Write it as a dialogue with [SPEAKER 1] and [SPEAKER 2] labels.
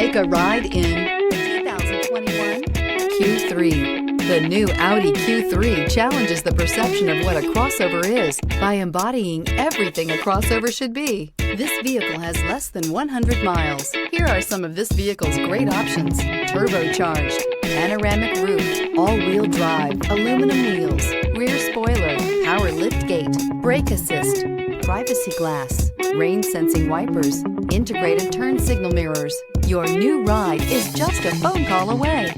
[SPEAKER 1] Take a ride in the 2021 Q3. The new Audi Q3 challenges the perception of what a crossover is by embodying everything a crossover should be. This vehicle has less than 100 miles. Here are some of this vehicle's great options: turbocharged, panoramic roof, all-wheel drive, aluminum wheels, rear spoiler, power liftgate, brake assist, privacy glass, rain-sensing wipers, integrated turn signal mirrors. Your new ride is just a phone call away.